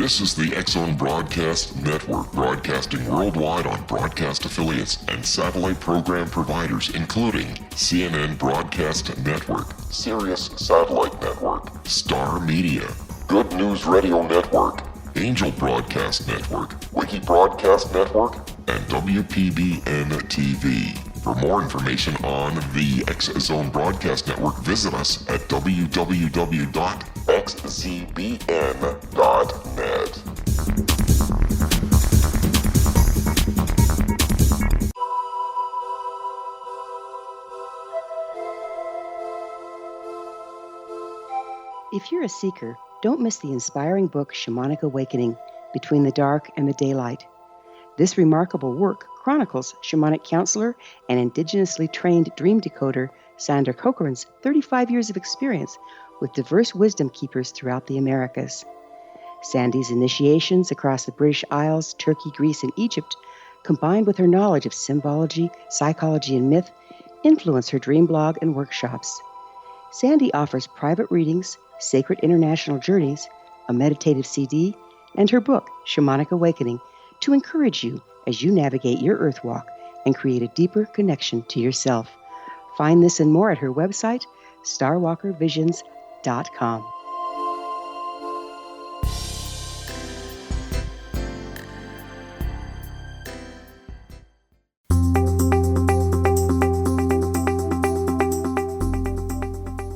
This is the X-Zone Broadcast Network, broadcasting worldwide on broadcast affiliates and satellite program providers, including CNN Broadcast Network, Sirius Satellite Network, Star Media, Good News Radio Network, Angel Broadcast Network, Wiki Broadcast Network, and WPBN TV. For more information on the X-Zone Broadcast Network, visit us at www.xzbn.net. If you're a seeker, don't miss the inspiring book Shamanic Awakening, Between the Dark and the Daylight. This remarkable work chronicles shamanic counselor and indigenously trained dream decoder Sandra Cochran's 35 years of experience with diverse wisdom keepers throughout the Americas. Sandy's initiations across the British Isles, Turkey, Greece, and Egypt, combined with her knowledge of symbology, psychology, and myth, influence her dream blog and workshops. Sandy offers private readings, sacred international journeys, a meditative CD, and her book, Shamanic Awakening, to encourage you as you navigate your earth walk and create a deeper connection to yourself. Find this and more at her website, starwalkervisions.com.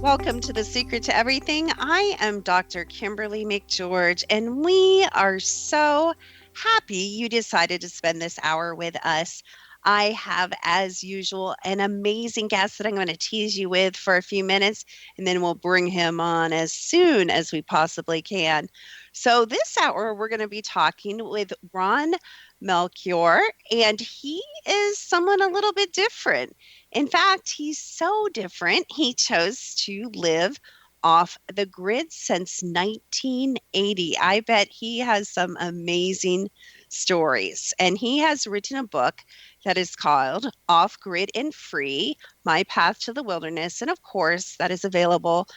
Welcome to The Secret to Everything. I am Dr. Kimberly McGeorge, and we are so happy you decided to spend this hour with us. I have, as usual, an amazing guest that I'm going to tease you with for a few minutes, and then we'll bring him on as soon as we possibly can. So this hour, we're going to be talking with Ron Melchiore, and he is someone a little bit different. In fact, he's so different, he chose to live off the grid since 1980. I bet he has some amazing stories. And he has written a book that is called Off Grid and Free, My Path to the Wilderness. And of course, that is available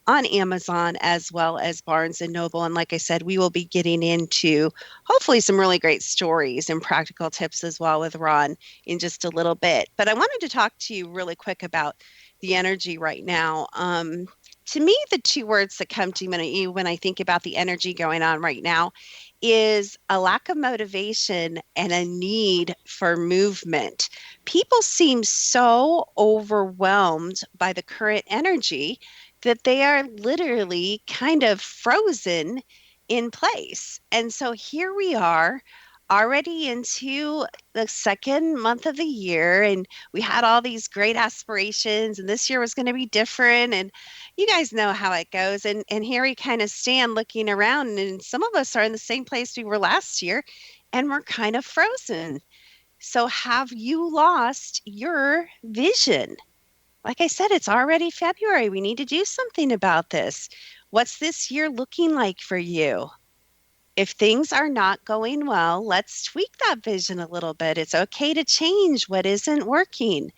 on Amazon as well as Barnes & Noble. And like I said, we will be getting into hopefully some really great stories and practical tips as well with Ron in just a little bit. But I wanted to talk to you really quick about the energy right now. To me, the two words that come to me when I think about the energy going on right now is a lack of motivation and a need for movement. People seem so overwhelmed by the current energy that they are literally kind of frozen in place. And so here we are already into the second month of the year, and we had all these great aspirations, and this year was going to be different, and you guys know how it goes. And here we kind of stand looking around, and some of us are in the same place we were last year, and we're kind of frozen. So have you lost your vision? Like I said, it's already February. We need to do something about this. What's this year looking like for you? If things are not going well, let's tweak that vision a little bit. It's okay to change what isn't working.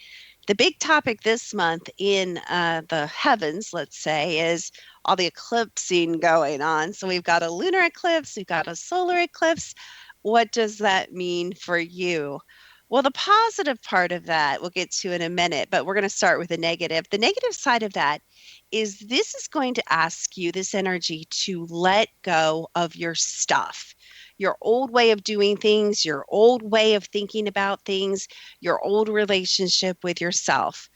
The big topic this month in the heavens, let's say, is all the eclipsing going on. So we've got a lunar eclipse, we've got a solar eclipse. What does that mean for you? Well, the positive part of that we'll get to in a minute, but we're going to start with the negative. The negative side of that is this is going to ask you, this energy, to let go of your stuff, your old way of doing things, your old way of thinking about things, your old relationship with yourself.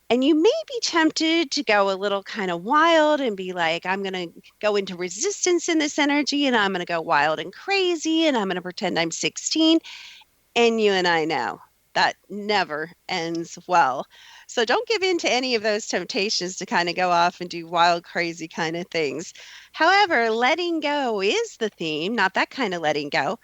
And you may be tempted to go a little kind of wild and be like, I'm going to go into resistance in this energy, and I'm going to go wild and crazy, and I'm going to pretend I'm 16. And you and I know that never ends well. So don't give in to any of those temptations to kind of go off and do wild, crazy kind of things. However, letting go is the theme, not that kind of letting go,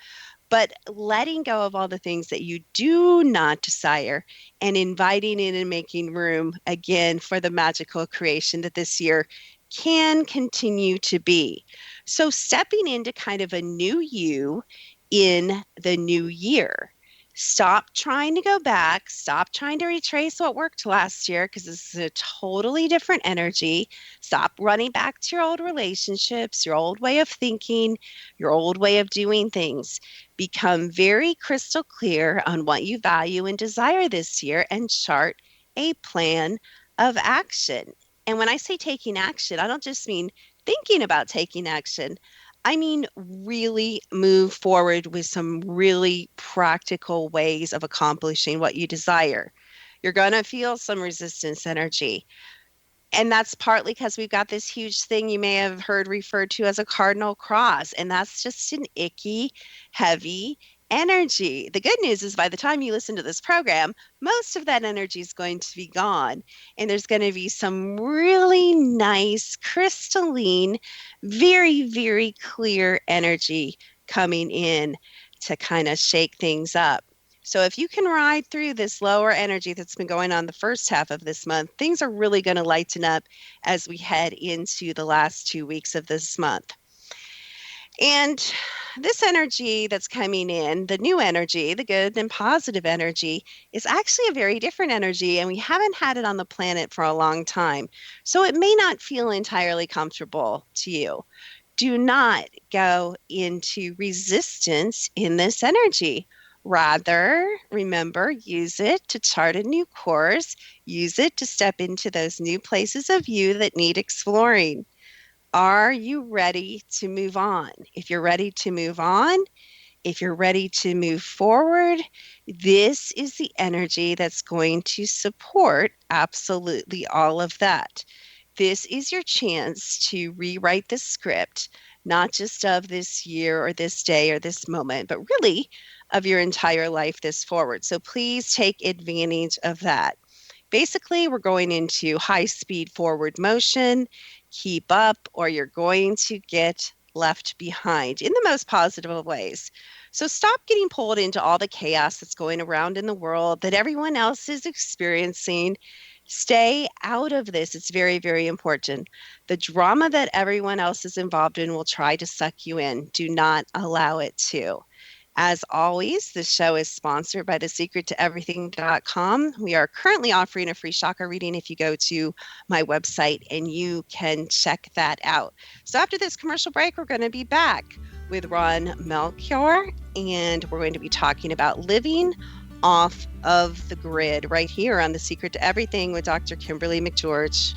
but letting go of all the things that you do not desire and inviting in and making room again for the magical creation that this year can continue to be. So stepping into kind of a new you in the new year. Stop trying to go back. Stop trying to retrace what worked last year because this is a totally different energy. Stop running back to your old relationships, your old way of thinking, your old way of doing things. Become very crystal clear on what you value and desire this year and chart a plan of action. And when I say taking action, I don't just mean thinking about taking action. I mean, really move forward with some really practical ways of accomplishing what you desire. You're going to feel some resistance energy. And that's partly because we've got this huge thing you may have heard referred to as a cardinal cross. And that's just an icky, heavy energy. The good news is by the time you listen to this program, most of that energy is going to be gone. And there's going to be some really nice, crystalline, very, very clear energy coming in to kind of shake things up. So if you can ride through this lower energy that's been going on the first half of this month, things are really going to lighten up as we head into the last 2 weeks of this month. And this energy that's coming in, the new energy, the good and positive energy, is actually a very different energy, and we haven't had it on the planet for a long time. So it may not feel entirely comfortable to you. Do not go into resistance in this energy. Rather, remember, use it to chart a new course. Use it to step into those new places of you that need exploring. Are you ready to move on? If you're ready to move on, if you're ready to move forward, this is the energy that's going to support absolutely all of that. This is your chance to rewrite the script, not just of this year or this day or this moment, but really of your entire life this forward. So please take advantage of that. Basically, we're going into high-speed forward motion. Keep up, or you're going to get left behind in the most positive of ways. So stop getting pulled into all the chaos that's going around in the world that everyone else is experiencing. Stay out of this. It's very, very important. The drama that everyone else is involved in will try to suck you in. Do not allow it to. As always, this show is sponsored by thesecrettoeverything.com. We are currently offering a free chakra reading if you go to my website, and you can check that out. So after this commercial break, we're going to be back with Ron Melchiore, and we're going to be talking about living off of the grid right here on The Secret to Everything with Dr. Kimberly McGeorge.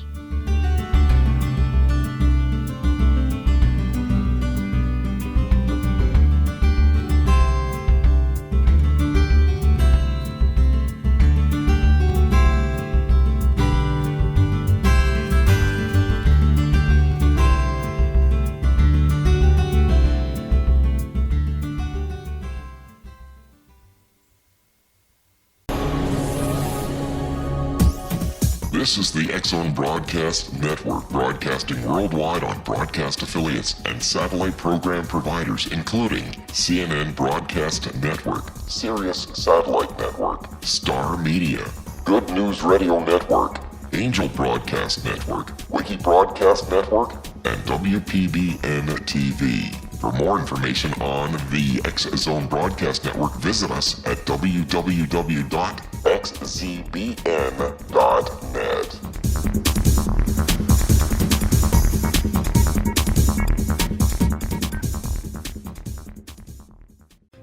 This is the X-Zone Broadcast Network, broadcasting worldwide on broadcast affiliates and satellite program providers, including CNN Broadcast Network, Sirius Satellite Network, Star Media, Good News Radio Network, Angel Broadcast Network, Wiki Broadcast Network, and WPBN TV. For more information on the X-Zone Broadcast Network, visit us at www.xzbn.net.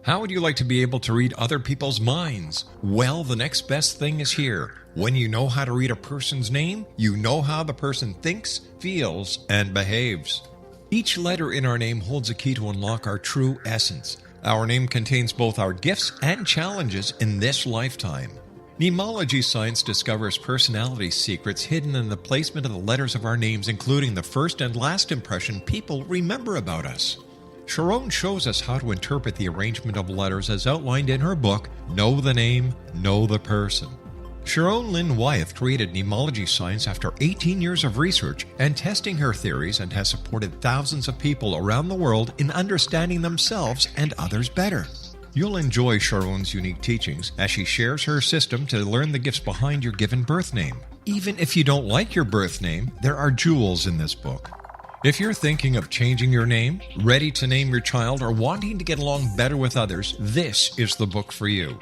How would you like to be able to read other people's minds? Well, the next best thing is here. When you know how to read a person's name, you know how the person thinks, feels, and behaves. Each letter in our name holds a key to unlock our true essence. Our name contains both our gifts and challenges in this lifetime. Mnemology science discovers personality secrets hidden in the placement of the letters of our names, including the first and last impression people remember about us. Sharon shows us how to interpret the arrangement of letters as outlined in her book, Know the Name, Know the Person. Sharon Lynn Wyeth created mnemology science after 18 years of research and testing her theories, and has supported thousands of people around the world in understanding themselves and others better. You'll enjoy Sharon's unique teachings as she shares her system to learn the gifts behind your given birth name. Even if you don't like your birth name, there are jewels in this book. If you're thinking of changing your name, ready to name your child, or wanting to get along better with others, this is the book for you.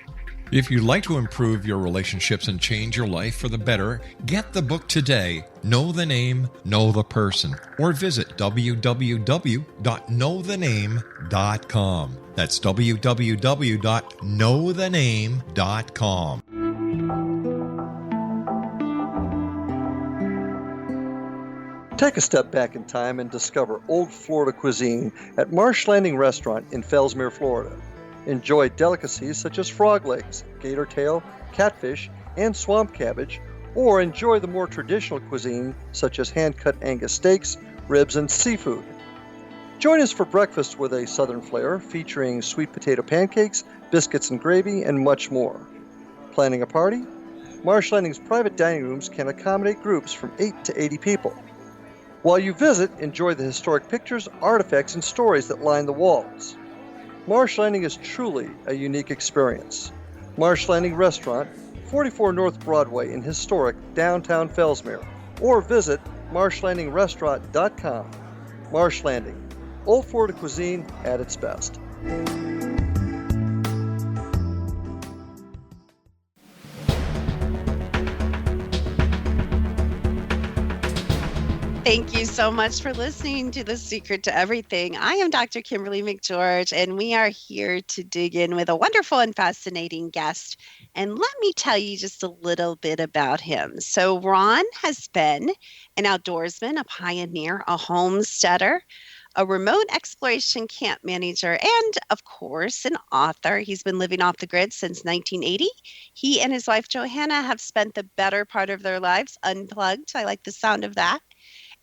If you'd like to improve your relationships and change your life for the better, get the book today, Know the Name, Know the Person, or visit www.knowthename.com. That's www.knowthename.com. Take a step back in time and discover old Florida cuisine at Marsh Landing Restaurant in Fellsmere, Florida. Enjoy delicacies such as frog legs, gator tail, catfish, and swamp cabbage, or enjoy the more traditional cuisine such as hand-cut Angus steaks, ribs, and seafood. Join us for breakfast with a southern flair featuring sweet potato pancakes, biscuits and gravy, and much more. Planning a party? Marsh Landing's private dining rooms can accommodate groups from 8 to 80 people. While you visit, enjoy the historic pictures, artifacts, and stories that line the walls. Marsh Landing is truly a unique experience. Marsh Landing Restaurant, 44 North Broadway in historic downtown Fellsmere, or visit marshlandingrestaurant.com. Marsh Landing, old Florida cuisine at its best. Thank you so much for listening to The Secret to Everything. I am Dr. Kimberly McGeorge, and we are here to dig in with a wonderful and fascinating guest. And let me tell you just a little bit about him. So Ron has been an outdoorsman, a pioneer, a homesteader, a remote exploration camp manager, and, of course, an author. He's been living off the grid since 1980. He and his wife, Johanna, have spent the better part of their lives unplugged. I like the sound of that.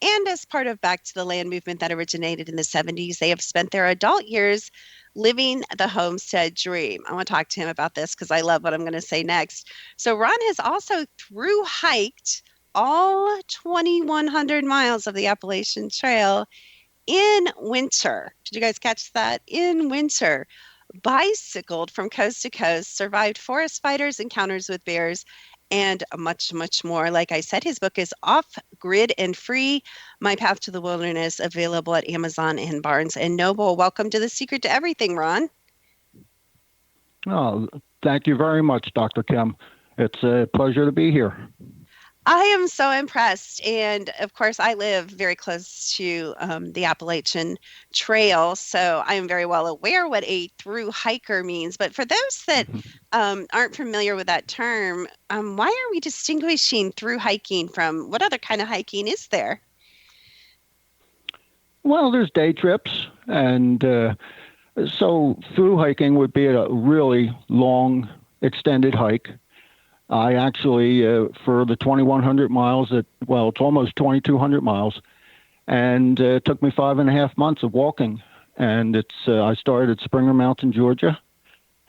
And as part of Back to the Land movement that originated in the 70s, they have spent their adult years living the homestead dream. I want to talk to him about this because I love what I'm going to say next. So Ron has also thru hiked all 2,100 miles of the Appalachian Trail in winter. Did you guys catch that? In winter. Bicycled from coast to coast, survived forest fires, encounters with bears, and much, much more. Like I said, his book is Off Grid and Free, My Path to the Wilderness, available at Amazon and Barnes & Noble. Welcome to The Secret to Everything, Ron. Oh, thank you very much, Dr. Kim. It's a pleasure to be here. I am so impressed. And of course, I live very close to the Appalachian Trail, so I am very well aware what a thru hiker means. But for those that aren't familiar with that term, why are we distinguishing thru hiking from what other kind of hiking is there? Well, there's day trips, and so thru hiking would be a really long, extended hike. I actually, for the 2,100 miles, it's almost 2,200 miles, and it took me 5.5 months of walking. And I started at Springer Mountain, Georgia,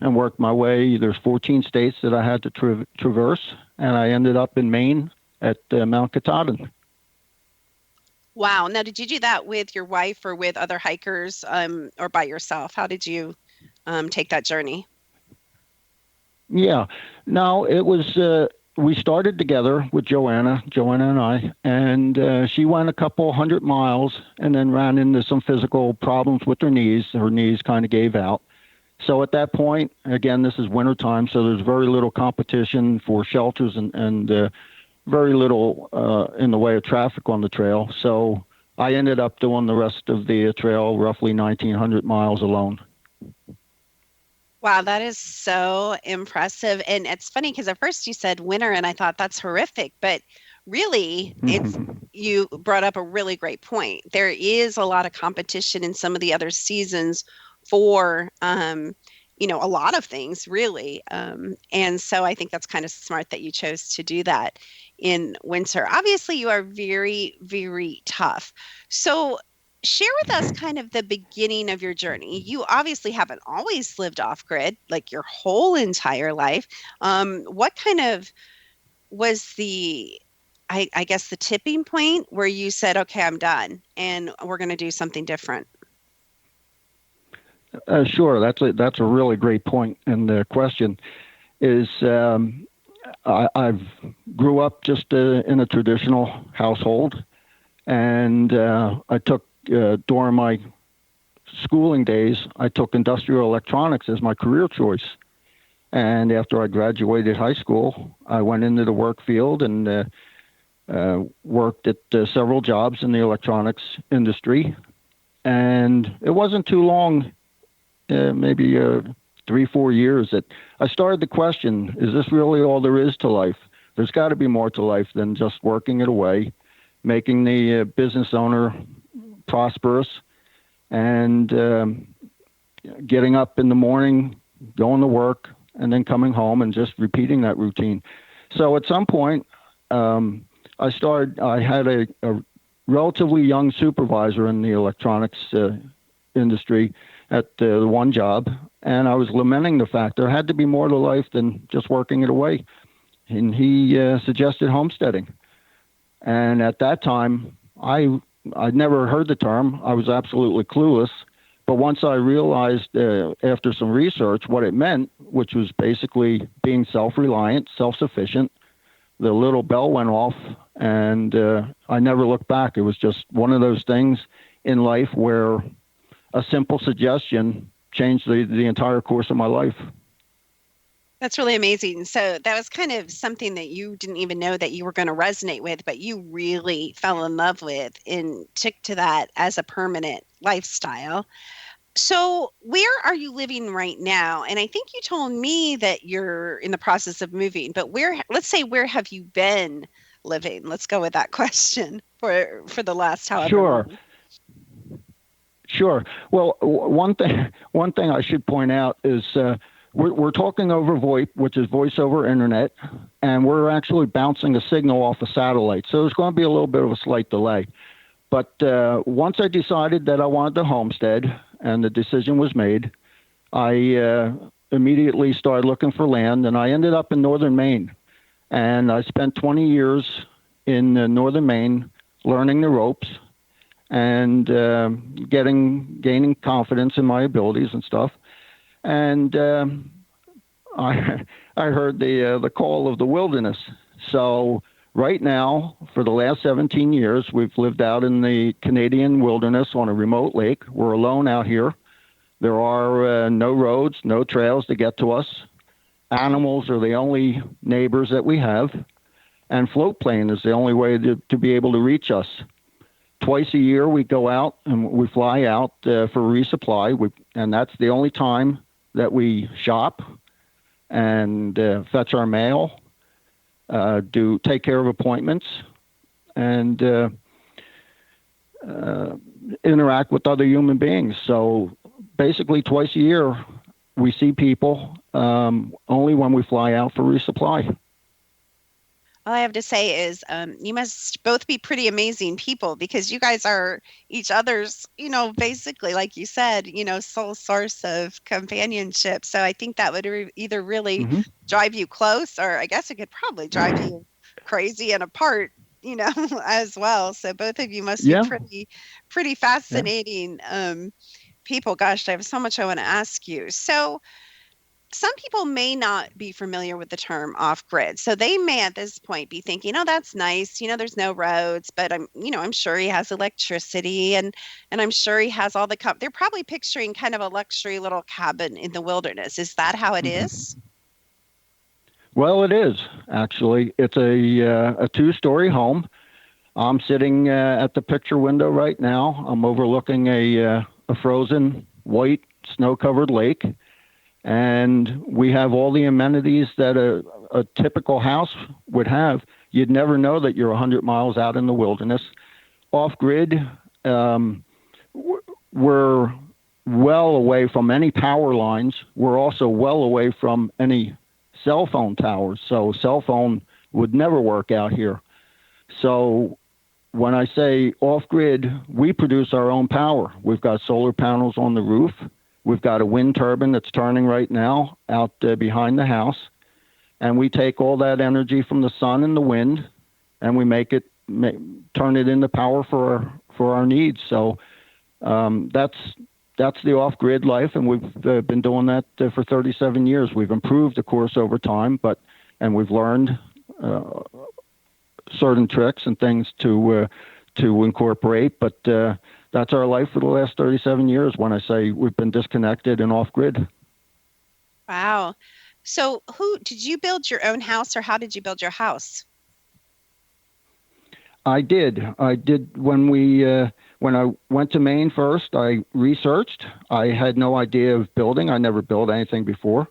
and worked my way. There's 14 states that I had to traverse, and I ended up in Maine at Mount Katahdin. Wow. Now, did you do that with your wife or with other hikers, or by yourself? How did you take that journey? Yeah. No, it was, we started together with Johanna and I, and she went a couple 100 miles and then ran into some physical problems with her knees. Her knees kind of gave out. So at that point, again, this is wintertime, so there's very little competition for shelters and very little in the way of traffic on the trail. So I ended up doing the rest of the trail, roughly 1,900 miles alone. Wow, that is so impressive. And it's funny because at first you said winter, and I thought that's horrific. But really, you brought up a really great point. There is a lot of competition in some of the other seasons for, a lot of things, really. And so I think that's kind of smart that you chose to do that in winter. Obviously, you are very, very tough. So share with us kind of the beginning of your journey. You obviously haven't always lived off grid, like your whole entire life. What kind of was the tipping point where you said, okay, I'm done and we're going to do something different? Sure. That's a really great point. And the question is, I've grew up just in a traditional household, and I took during my schooling days, I took industrial electronics as my career choice. And after I graduated high school, I went into the work field and worked at several jobs in the electronics industry. And it wasn't too long, maybe 3-4 years, that I started to question, is this really all there is to life? There's got to be more to life than just working it away, making the business owner prosperous, and getting up in the morning, going to work, and then coming home and just repeating that routine. So at some point, I had a relatively young supervisor in the electronics industry at the one job, and I was lamenting the fact there had to be more to life than just working it away. And he suggested homesteading. And at that time, I'd never heard the term. I was absolutely clueless. But once I realized after some research what it meant, which was basically being self-reliant, self-sufficient, the little bell went off, and I never looked back. It was just one of those things in life where a simple suggestion changed the entire course of my life. That's really amazing. So that was kind of something that you didn't even know that you were going to resonate with, but you really fell in love with and took to that as a permanent lifestyle. So where are you living right now? And I think you told me that you're in the process of moving, but let's say, where have you been living? Let's go with that question for the last however long. Sure. Well, one thing I should point out is we're talking over VoIP, which is voice over internet, and we're actually bouncing a signal off a satellite. So there's going to be a little bit of a slight delay. But once I decided that I wanted to homestead and the decision was made, I immediately started looking for land, and I ended up in northern Maine. And I spent 20 years in northern Maine learning the ropes and gaining confidence in my abilities and stuff. And I heard the call of the wilderness. So right now, for the last 17 years, we've lived out in the Canadian wilderness on a remote lake. We're alone out here. There are no roads, no trails to get to us. Animals are the only neighbors that we have. And float plane is the only way to be able to reach us. Twice a year, we go out and we fly out for resupply. And that's the only time that we shop and fetch our mail, take care of appointments, and interact with other human beings. So basically twice a year, we see people only when we fly out for resupply. All I have to say is you must both be pretty amazing people, because you guys are each other's, basically, like you said, sole source of companionship. So I think that would either really drive you close, or I guess it could probably drive you crazy and apart, as well. So both of you must be pretty fascinating people. Gosh, I have so much I want to ask you. So some people may not be familiar with the term off-grid. So they may at this point be thinking, oh, that's nice. There's no roads, but I'm sure he has electricity and I'm sure he has all the, they're probably picturing kind of a luxury little cabin in the wilderness. Is that how it is? Well, it is actually. It's a 2-story home. I'm sitting at the picture window right now. I'm overlooking a frozen white snow-covered lake. And we have all the amenities that a typical house would have. You'd never know that you're 100 miles out in the wilderness. Off-grid, we're well away from any power lines. We're also well away from any cell phone towers. So cell phone would never work out here. So when I say off-grid, we produce our own power. We've got solar panels on the roof. We've got a wind turbine that's turning right now out behind the house. And we take all that energy from the sun and the wind, and we turn it into power for our needs. So that's the off-grid life, and we've been doing that for 37 years. We've improved, of course, over time, and we've learned certain tricks and things to incorporate, but that's our life for the last 37 years when I say we've been disconnected and off-grid. Wow. So who did you build your own house, or how did you build your house? I did. When I went to Maine first, I researched. I had no idea of building. I never built anything before,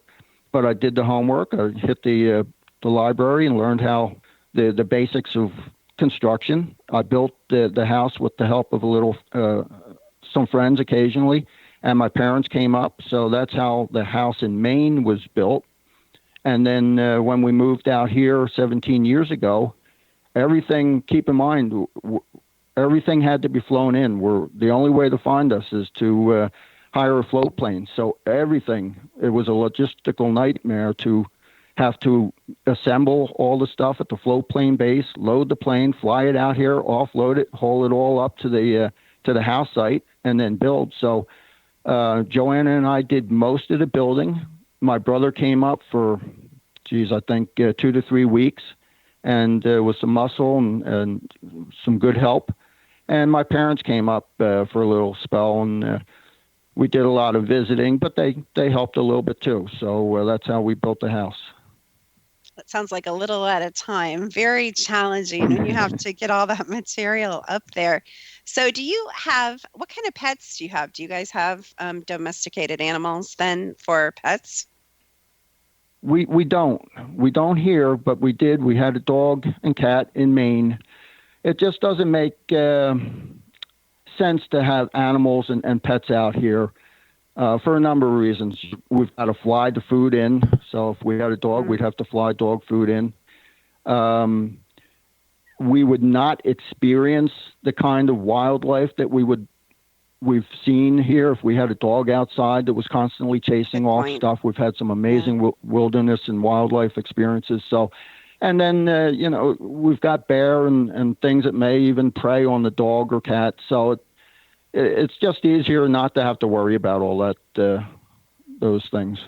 but I did the homework. I hit the library and learned how the basics of construction. I built the house with the help of some friends occasionally, and my parents came up. So that's how the house in Maine was built. And then when we moved out here 17 years ago, everything, keep in mind, everything had to be flown in. The only way to find us is to hire a float plane. So everything, it was a logistical nightmare to have to assemble all the stuff at the float plane base, load the plane, fly it out here, offload it, haul it all up to the house site, and then build. So Johanna and I did most of the building. My brother came up for, I think 2 to 3 weeks, and with some muscle and some good help. And my parents came up for a little spell, and we did a lot of visiting, but they helped a little bit too. So that's how we built the house. That sounds like a little at a time. Very challenging when you have to get all that material up there. So what kind of pets do you have? Do you guys have domesticated animals then for pets? We don't here, but we did. We had a dog and cat in Maine. It just doesn't make sense to have animals and pets out here for a number of reasons. We've got to fly the food in. So if we had a dog, we'd have to fly dog food in. We would not experience the kind of wildlife that we've seen here if we had a dog outside that was constantly chasing off stuff. We've had some amazing wilderness and wildlife experiences. So, and then, we've got bear and things that may even prey on the dog or cat. So it's just easier not to have to worry about all that, those things.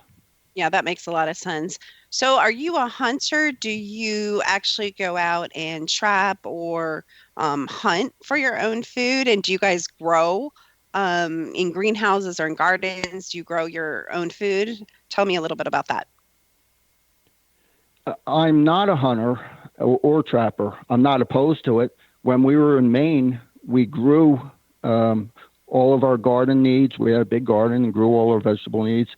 Yeah, that makes a lot of sense. So are you a hunter? Do you actually go out and trap or hunt for your own food? And do you guys grow in greenhouses or in gardens? Do you grow your own food? Tell me a little bit about that. I'm not a hunter or trapper. I'm not opposed to it. When we were in Maine, we grew all of our garden needs. We had a big garden and grew all our vegetable needs.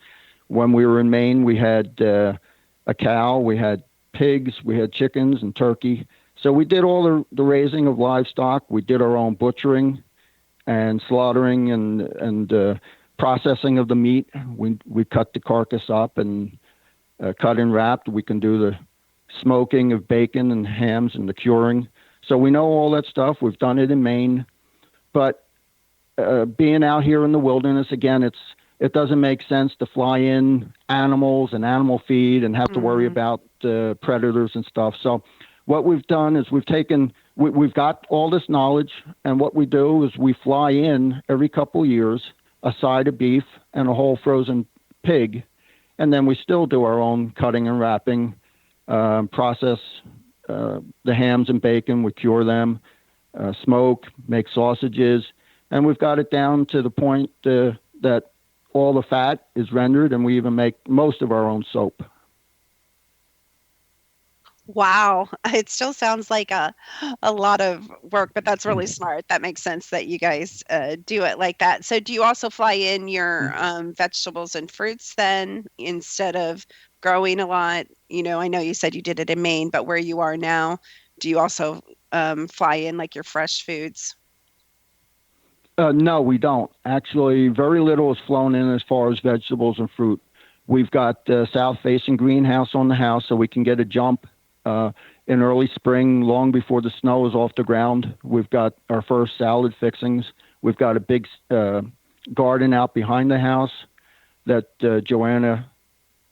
When we were in Maine, we had a cow, we had pigs, we had chickens and turkey. So we did all the raising of livestock. We did our own butchering and slaughtering and processing of the meat. We cut the carcass up and cut and wrapped. We can do the smoking of bacon and hams and the curing. So we know all that stuff. We've done it in Maine. But being out here in the wilderness, again, it doesn't make sense to fly in animals and animal feed and have to worry about predators and stuff. So what we've done is we've got all this knowledge, and what we do is we fly in every couple years a side of beef and a whole frozen pig, and then we still do our own cutting and wrapping, process the hams and bacon, we cure them, smoke, make sausages, and we've got it down to the point that all the fat is rendered, and we even make most of our own soap. Wow. It still sounds like a lot of work, but that's really smart. That makes sense that you guys do it like that. So do you also fly in your vegetables and fruits then instead of growing a lot? I know you said you did it in Maine, but where you are now, do you also fly in like your fresh foods? No, we don't. Actually, very little is flown in as far as vegetables and fruit. We've got south-facing greenhouse on the house, so we can get a jump in early spring, long before the snow is off the ground. We've got our first salad fixings. We've got a big garden out behind the house that Johanna,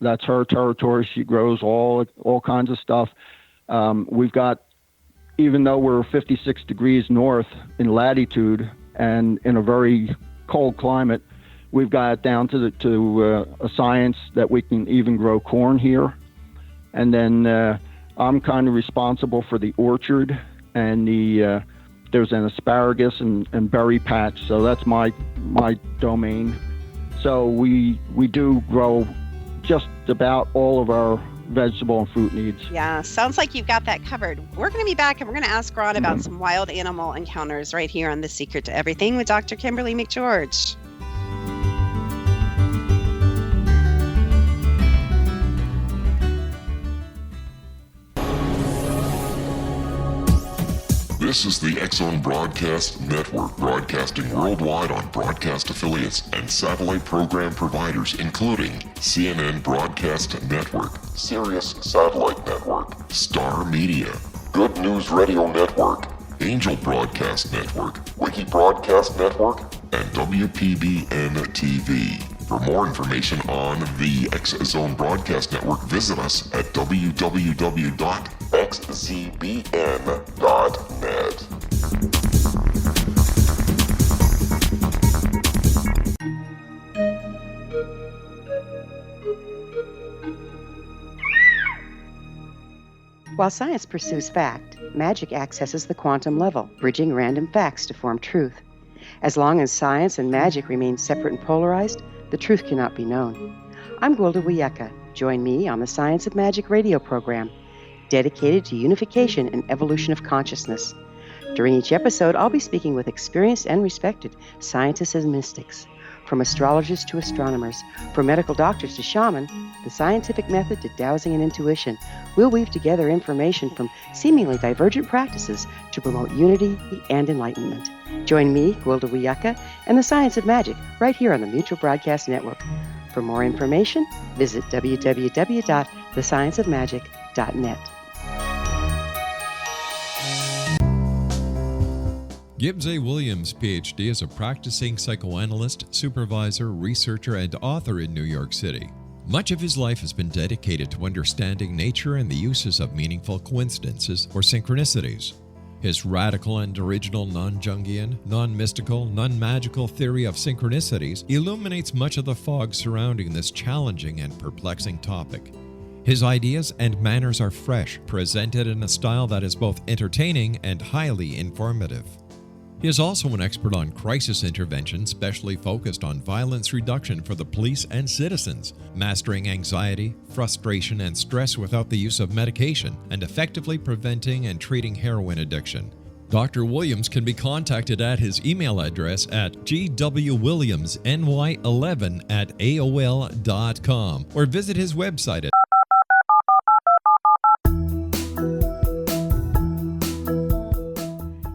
that's her territory. She grows all kinds of stuff. We've got, even though we're 56 degrees north in latitude and in a very cold climate, we've got it down to a science that we can even grow corn here. And then I'm kind of responsible for the orchard and there's an asparagus and berry patch. So that's my domain. So we do grow just about all of our vegetable and fruit needs. Yeah, sounds like you've got that covered. We're going to be back and we're going to ask Ron about some wild animal encounters right here on The Secret to Everything with Dr. Kimberly McGeorge. This is the X-Zone Broadcast Network, broadcasting worldwide on broadcast affiliates and satellite program providers, including CNN Broadcast Network, Sirius Satellite Network, Star Media, Good News Radio Network, Angel Broadcast Network, Wiki Broadcast Network, and WPBN TV. For more information on the X-Zone Broadcast Network, visit us at www.xzbn.net. While science pursues fact, magic accesses the quantum level, bridging random facts to form truth. As long as science and magic remain separate and polarized, the truth cannot be known. I'm Gwilda Wiyaka. Join me on the Science of Magic radio program, dedicated to unification and evolution of consciousness. During each episode, I'll be speaking with experienced and respected scientists and mystics. From astrologers to astronomers, from medical doctors to shaman, the scientific method to dowsing and intuition, we'll weave together information from seemingly divergent practices to promote unity and enlightenment. Join me, Gwilda Wiyaka, and the Science of Magic right here on the Mutual Broadcast Network. For more information, visit www.thescienceofmagic.net. Gibbs A. Williams, Ph.D., is a practicing psychoanalyst, supervisor, researcher, and author in New York City. Much of his life has been dedicated to understanding nature and the uses of meaningful coincidences or synchronicities. His radical and original non-Jungian, non-mystical, non-magical theory of synchronicities illuminates much of the fog surrounding this challenging and perplexing topic. His ideas and manners are fresh, presented in a style that is both entertaining and highly informative. He is also an expert on crisis intervention, specially focused on violence reduction for the police and citizens, mastering anxiety, frustration, and stress without the use of medication, and effectively preventing and treating heroin addiction. Dr. Williams can be contacted at his email address at gwwilliamsny11@aol.com or visit his website at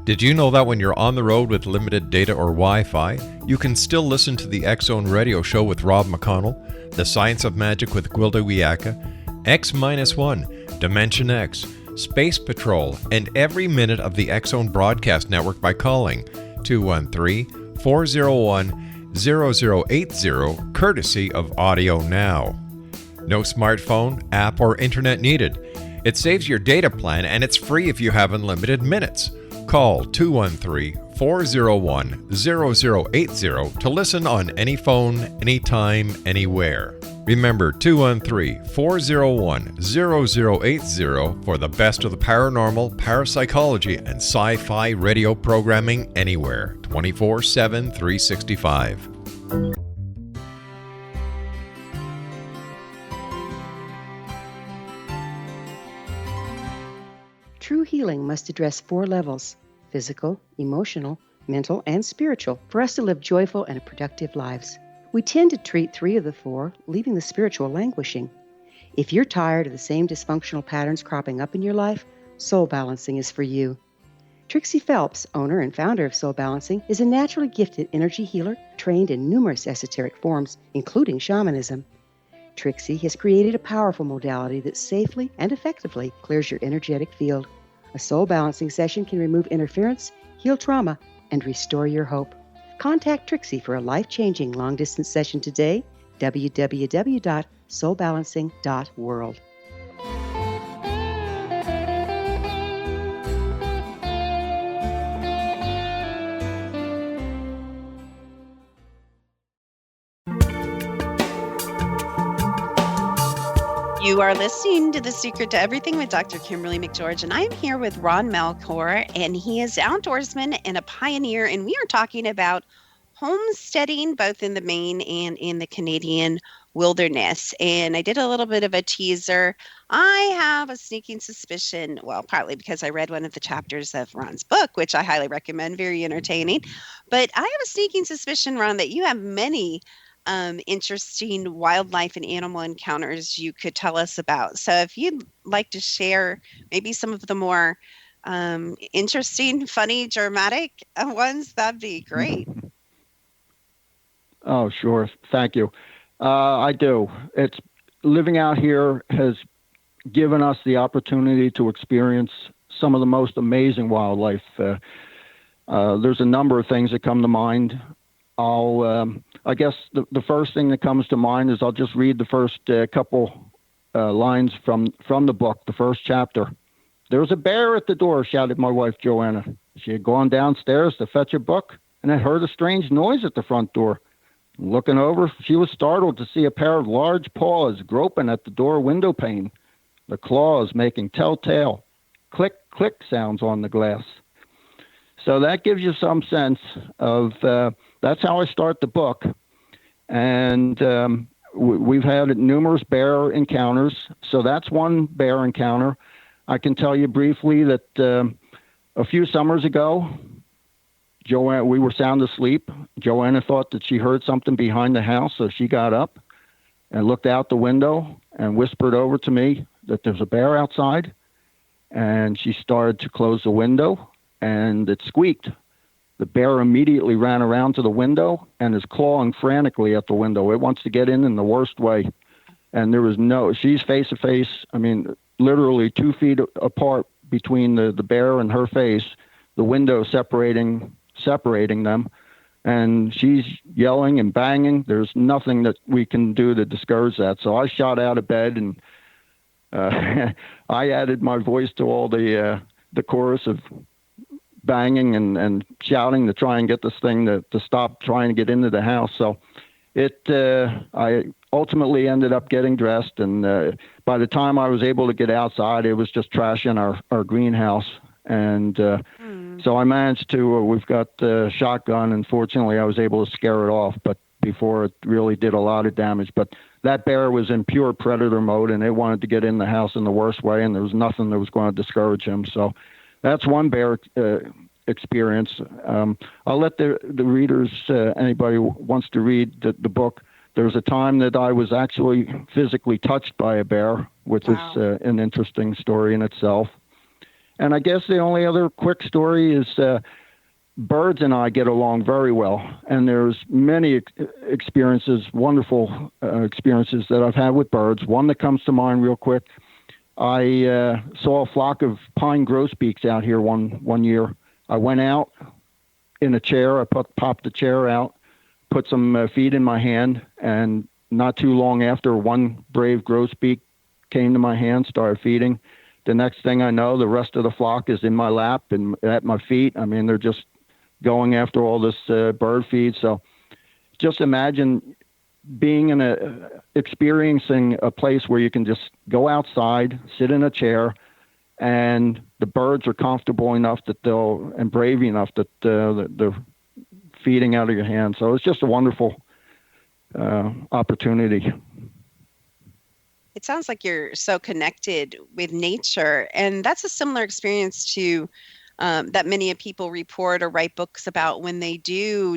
Did you know that when you're on the road with limited data or Wi-Fi, you can still listen to the X-Zone Radio Show with Rob McConnell, The Science of Magic with Gwilda Wiyaka, X-1, Dimension X, Space Patrol, and every minute of the X-Zone Broadcast Network by calling 213-401-0080, courtesy of Audio Now. No smartphone, app, or internet needed. It saves your data plan and it's free if you have unlimited minutes. Call 213-401-0080 to listen on any phone, anytime, anywhere. Remember 213-401-0080 for the best of the paranormal, parapsychology, and sci-fi radio programming anywhere, 24/7, 365. True healing must address 4 levels: physical, emotional, mental, and spiritual, for us to live joyful and productive lives. We tend to treat 3 of the 4, leaving the spiritual languishing. If you're tired of the same dysfunctional patterns cropping up in your life, Soul Balancing is for you. Trixie Phelps, owner and founder of Soul Balancing, is a naturally gifted energy healer trained in numerous esoteric forms, including shamanism. Trixie has created a powerful modality that safely and effectively clears your energetic field. A Soul Balancing session can remove interference, heal trauma, and restore your hope. Contact Trixie for a life-changing long-distance session today, www.soulbalancing.world. You are listening to The Secret to Everything with Dr. Kimberly McGeorge, and I'm here with Ron Melchiore, and he is outdoorsman and a pioneer, and we are talking about homesteading both in the Maine and in the Canadian wilderness. And I did a little bit of a teaser. I have a sneaking suspicion, well, partly because I read one of the chapters of Ron's book, which I highly recommend, very entertaining. But I have a sneaking suspicion, Ron, that you have many interesting wildlife and animal encounters you could tell us about. So if you'd like to share maybe some of the more interesting, funny, dramatic ones, that'd be great. Oh, sure. Thank you. I do. It's living out here has given us the opportunity to experience some of the most amazing wildlife. There's a number of things that come to mind. I guess the first thing that comes to mind is I'll just read the first couple lines from the book, the first chapter. "There was a bear at the door," shouted my wife, Johanna. She had gone downstairs to fetch a book and had heard a strange noise at the front door. Looking over, she was startled to see a pair of large paws groping at the door window pane, the claws making telltale click, click sounds on the glass. So that gives you some sense of, that's how I start the book. And we've had numerous bear encounters. So that's one bear encounter. I can tell you briefly that a few summers ago, Joanna, we were sound asleep. Joanna thought that she heard something behind the house, so she got up and looked out the window and whispered over to me that there's a bear outside. And she started to close the window, and it squeaked. The bear immediately ran around to the window and is clawing frantically at the window. It wants to get in the worst way. And there was she's face to face, I mean, literally 2 feet apart between the bear and her face, the window separating them. And she's yelling and banging. There's nothing that we can do to discourage that. So I shot out of bed and I added my voice to all the chorus of banging and shouting to try and get this thing to stop trying to get into the house. So I ultimately ended up getting dressed, and by the time I was able to get outside, it was just trash in our greenhouse. And so I managed to, we've got the shotgun, and fortunately I was able to scare it off, but before it really did a lot of damage. But that bear was in pure predator mode, and it wanted to get in the house in the worst way, and there was nothing that was going to discourage him. So that's one bear experience. I'll let the readers, anybody who wants to read the book, there was a time that I was actually physically touched by a bear, which is an interesting story in itself. And I guess the only other quick story is birds and I get along very well. And there's many experiences, wonderful experiences that I've had with birds. One that comes to mind real quick, I saw a flock of pine grosbeaks out here one year. I went out in a chair. I popped the chair out, put some feed in my hand, and not too long after, one brave grosbeak came to my hand, started feeding. The next thing I know, the rest of the flock is in my lap and at my feet. I mean, they're just going after all this bird feed. So just imagine being experiencing a place where you can just go outside, sit in a chair, and the birds are comfortable enough and brave enough that they're feeding out of your hand. So it's just a wonderful opportunity. It sounds like you're so connected with nature, and that's a similar experience to that many people report or write books about when they do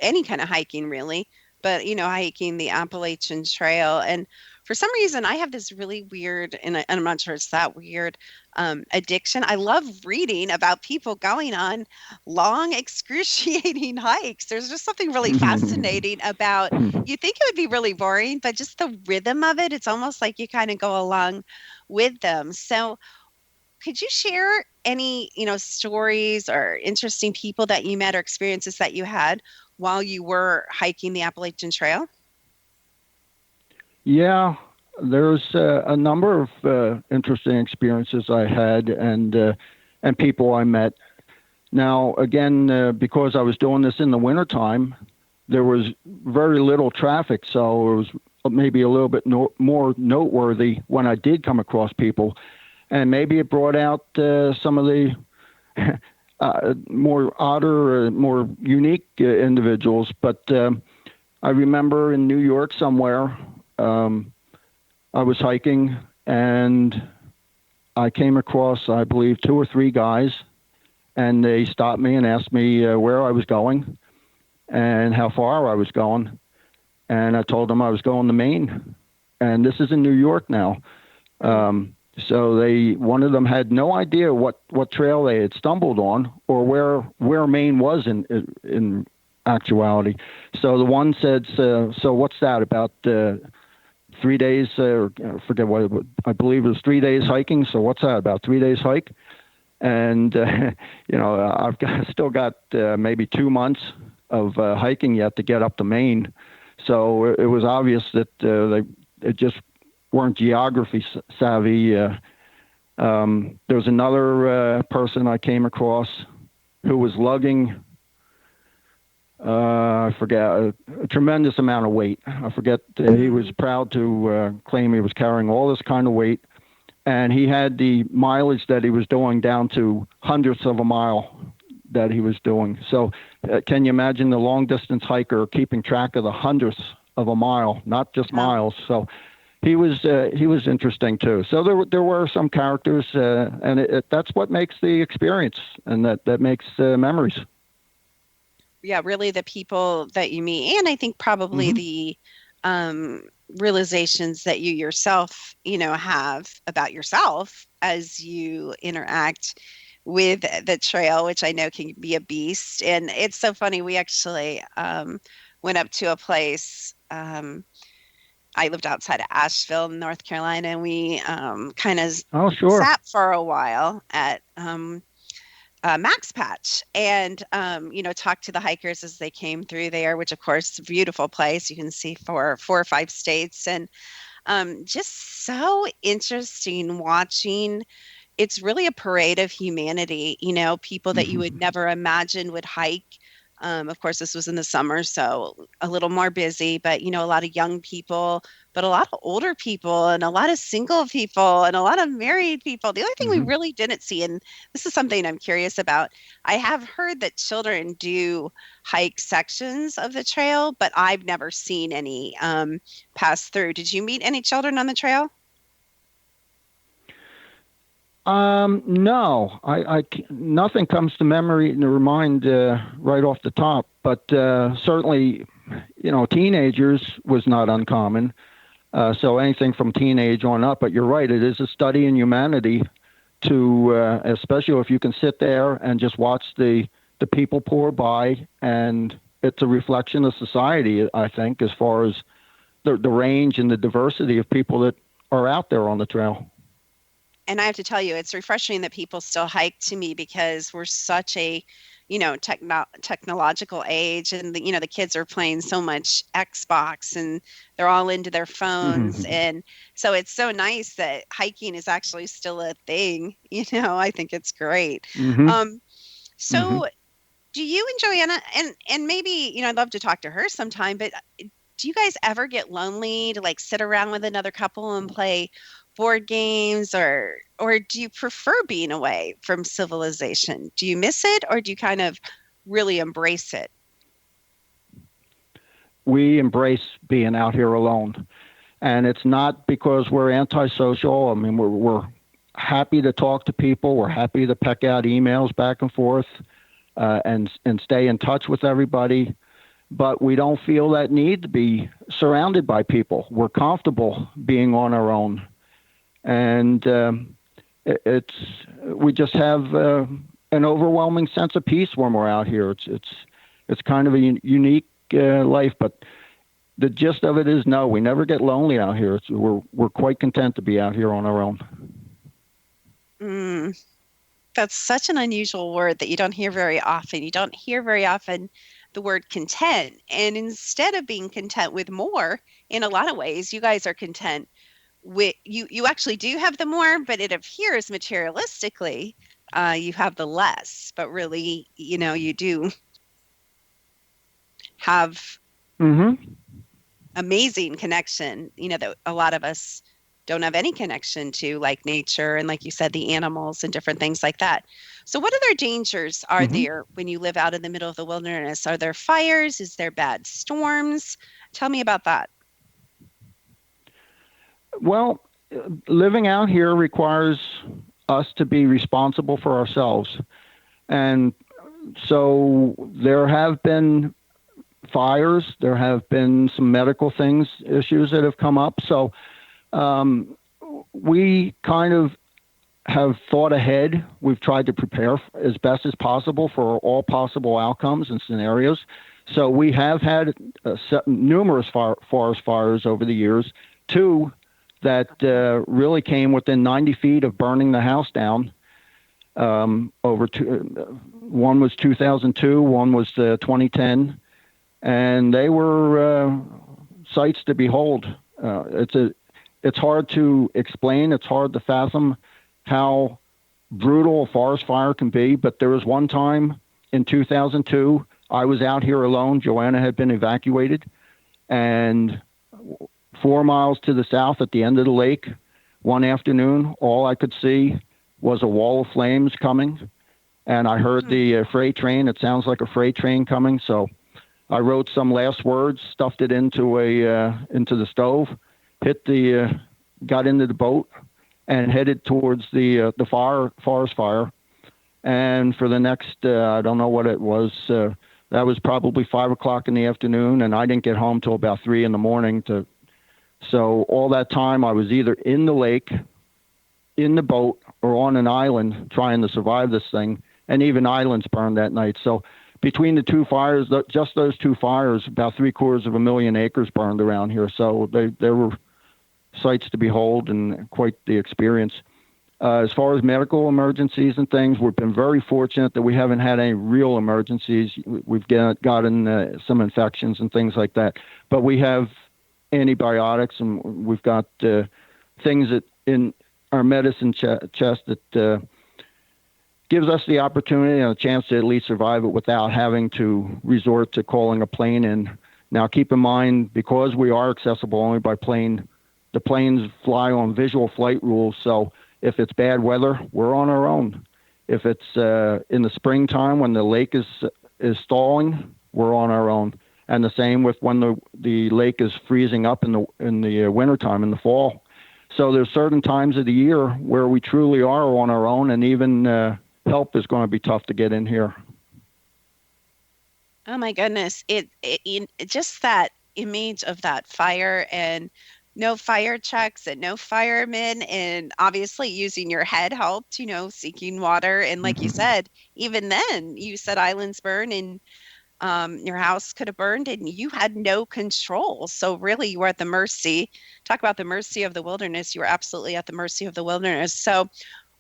any kind of hiking, really. But hiking the Appalachian Trail, and for some reason, I have this really weird, and I'm not sure it's that weird, addiction. I love reading about people going on long, excruciating hikes. There's just something really fascinating about, you think it would be really boring, but just the rhythm of it, it's almost like you kind of go along with them. So could you share any, stories or interesting people that you met or experiences that you had while you were hiking the Appalachian Trail? Yeah, there's a number of interesting experiences I had and people I met. Now, again, because I was doing this in the wintertime, there was very little traffic, so it was maybe a little bit more noteworthy when I did come across people. And maybe it brought out some of the more odder, more unique individuals. But I remember in New York somewhere, I was hiking, and I came across, I believe, 2 or 3 guys, and they stopped me and asked me where I was going and how far I was going. And I told them I was going to Maine, and this is in New York now. So one of them had no idea what trail they had stumbled on or where Maine was in actuality. So the one said, so what's that, about 3 days, or I forget what, I believe it was 3 days hiking. So what's that, about 3 days hike? And, still got maybe 2 months of hiking yet to get up to Maine. So it was obvious that they just weren't geography savvy. There was another person I came across who was lugging, I forget, a tremendous amount of weight. I forget, he was proud to claim he was carrying all this kind of weight, and he had the mileage that he was doing down to hundredths of a mile that he was doing. So can you imagine the long distance hiker keeping track of the hundredths of a mile, not just miles? So he was interesting too. So there were some characters, and that's what makes the experience, and that makes memories. Yeah, really the people that you meet, and I think probably the realizations that you yourself, have about yourself as you interact with the trail, which I know can be a beast. And it's so funny. We actually went up to a place. I lived outside of Asheville, North Carolina, and we kind of sat for a while at Max Patch and, talked to the hikers as they came through there, which of course is a beautiful place. You can see for 4 or 5 states, and just so interesting watching. It's really a parade of humanity, people that you would never imagine would hike. Of course, this was in the summer, so a little more busy, but, a lot of young people, but a lot of older people and a lot of single people and a lot of married people. The other thing we really didn't see, and this is something I'm curious about, I have heard that children do hike sections of the trail, but I've never seen any pass through. Did you meet any children on the trail? No, I nothing comes to mind right off the top, but certainly, teenagers was not uncommon. So anything from teenage on up, but you're right, it is a study in humanity to, especially if you can sit there and just watch the people pour by, and it's a reflection of society, I think, as far as the range and the diversity of people that are out there on the trail. And I have to tell you, it's refreshing that people still hike to me, because we're such a, technological age, and the kids are playing so much Xbox, and they're all into their phones. And so it's so nice that hiking is actually still a thing. I think it's great. So do you and Johanna, and maybe, I'd love to talk to her sometime, but do you guys ever get lonely to sit around with another couple and play board games, or do you prefer being away from civilization? Do you miss it, or do you kind of really embrace it? We embrace being out here alone, and it's not because we're antisocial. I mean, we're happy to talk to people. We're happy to peck out emails back and forth, and stay in touch with everybody. But we don't feel that need to be surrounded by people. We're comfortable being on our own. And we just have an overwhelming sense of peace when we're out here. It's kind of a unique life, but the gist of it is, no, we never get lonely out here. We're quite content to be out here on our own. That's such an unusual word that you don't hear very often. You don't hear very often the word content, and instead of being content with more, in a lot of ways, you guys are content. You actually do have the more, but it appears materialistically you have the less, but really, you do have amazing connection, that a lot of us don't have any connection to, like nature and, like you said, the animals and different things like that. So what other dangers are there when you live out in the middle of the wilderness? Are there fires? Is there bad storms? Tell me about that. Well, living out here requires us to be responsible for ourselves. And so there have been fires, there have been some medical issues that have come up. So we kind of have thought ahead. We've tried to prepare as best as possible for all possible outcomes and scenarios. So we have had numerous forest fires over the years, 2 that really came within 90 feet of burning the house down. One was 2002, one was 2010, and they were sights to behold. It's hard to explain. It's hard to fathom how brutal a forest fire can be. But there was one time in 2002, I was out here alone. Johanna had been evacuated, and 4 miles to the south at the end of the lake, one afternoon, all I could see was a wall of flames coming, and I heard the freight train. It sounds like a freight train coming, so I wrote some last words, stuffed it into the stove, got into the boat, and headed towards the forest fire. And for the next, I don't know what it was, that was probably 5 o'clock in the afternoon, and I didn't get home till about 3 in the morning. So all that time I was either in the lake, in the boat, or on an island trying to survive this thing. And even islands burned that night. So between the 2 fires, just those 2 fires, about 750,000 acres burned around here. So there were sights to behold and quite the experience. As far as medical emergencies and things, we've been very fortunate that we haven't had any real emergencies. We've gotten some infections and things like that. But we have antibiotics, and we've got things that in our medicine chest that gives us the opportunity and a chance to at least survive it without having to resort to calling a plane in. Now, keep in mind, because we are accessible only by plane, the planes fly on visual flight rules. So if it's bad weather, we're on our own. If it's in the springtime when the lake is stalling, we're on our own. And the same with when the lake is freezing up in the wintertime, in the fall. So there's certain times of the year where we truly are on our own, and even help is going to be tough to get in here. Oh my goodness. It just that image of that fire and no fire trucks and no firemen, and obviously using your head helped, seeking water. And like you said, even then you said islands burn and your house could have burned and you had no control. So really you were at the mercy. Talk about the mercy of the wilderness. You were absolutely at the mercy of the wilderness. So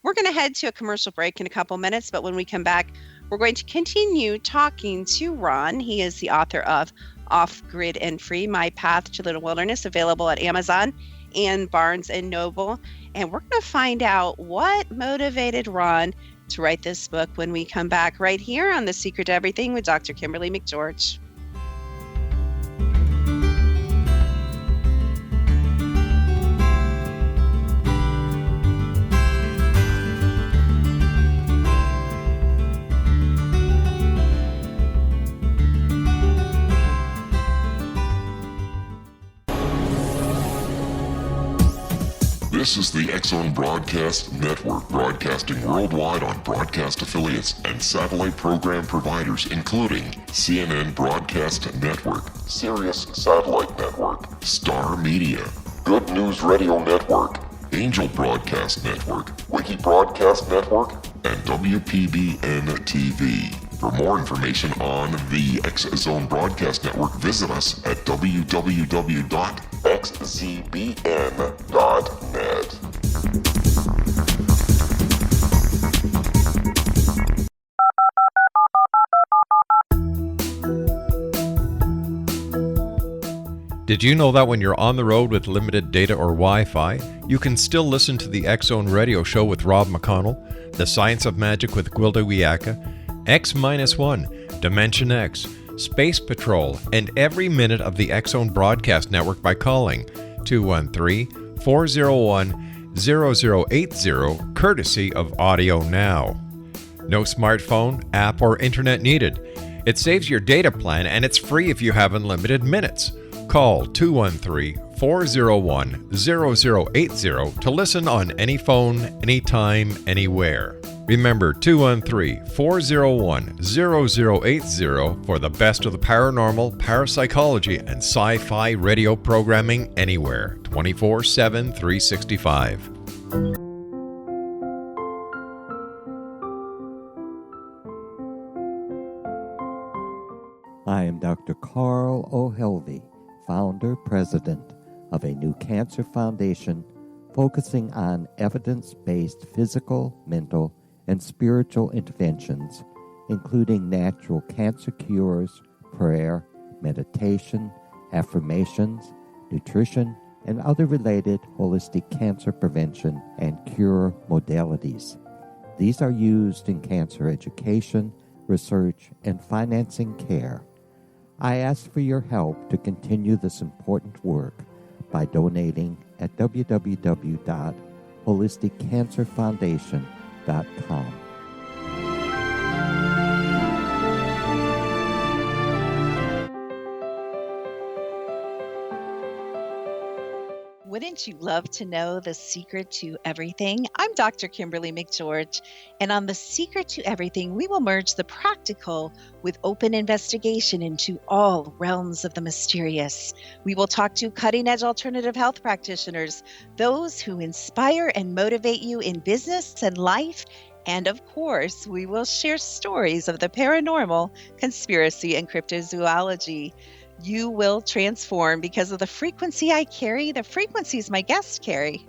we're going to head to a commercial break in a couple minutes, but when we come back, we're going to continue talking to Ron. He is the author of Off Grid and Free, My Path to the Wilderness, available at Amazon and Barnes & Noble. And we're going to find out what motivated Ron to write this book when we come back right here on The Secret to Everything with Dr. Kimberly McGeorge. This is the X-Zone Broadcast Network, broadcasting worldwide on broadcast affiliates and satellite program providers, including CNN Broadcast Network, Sirius Satellite Network, Star Media, Good News Radio Network, Angel Broadcast Network, Wiki Broadcast Network, and WPBN TV. For more information on the X-Zone Broadcast Network, visit us at www.xzbn.net. Did you know that when you're on the road with limited data or Wi-Fi, you can still listen to the X-Zone Radio Show with Rob McConnell, The Science of Magic with Gwilda Wiyaka, X-1, Dimension X, Space Patrol, and every minute of the X-Zone Broadcast Network by calling 213-401-0080, courtesy of Audio Now. No smartphone, app, or internet needed. It saves your data plan, and it's free if you have unlimited minutes. Call 213 213-401-0080 to listen on any phone, anytime, anywhere. Remember 213-401-0080 for the best of the paranormal, parapsychology, and sci-fi radio programming anywhere, 24/7, 365. I am Dr. Carl O'Helvey, founder, president of a new cancer foundation focusing on evidence-based physical, mental, and spiritual interventions, including natural cancer cures, prayer, meditation, affirmations, nutrition, and other related holistic cancer prevention and cure modalities. These are used in cancer education, research, and financing care. I ask for your help to continue this important work by donating at www.holisticcancerfoundation.com. Wouldn't you love to know the secret to everything? I'm Dr. Kimberly McGeorge, and on The Secret to Everything, we will merge the practical with open investigation into all realms of the mysterious. We will talk to cutting-edge alternative health practitioners, those who inspire and motivate you in business and life, and of course, we will share stories of the paranormal, conspiracy, and cryptozoology. You will transform because of the frequency I carry, the frequencies my guests carry.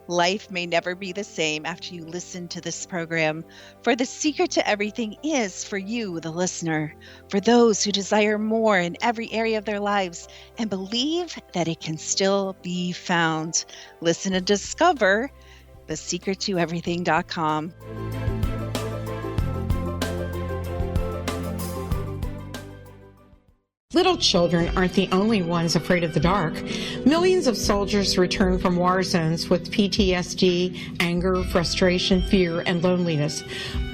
Life may never be the same after you listen to this program, for the secret to everything is for you, the listener, for those who desire more in every area of their lives and believe that it can still be found. Listen and discover thesecrettoeverything.com. Little children aren't the only ones afraid of the dark. Millions of soldiers return from war zones with PTSD, anger, frustration, fear, and loneliness,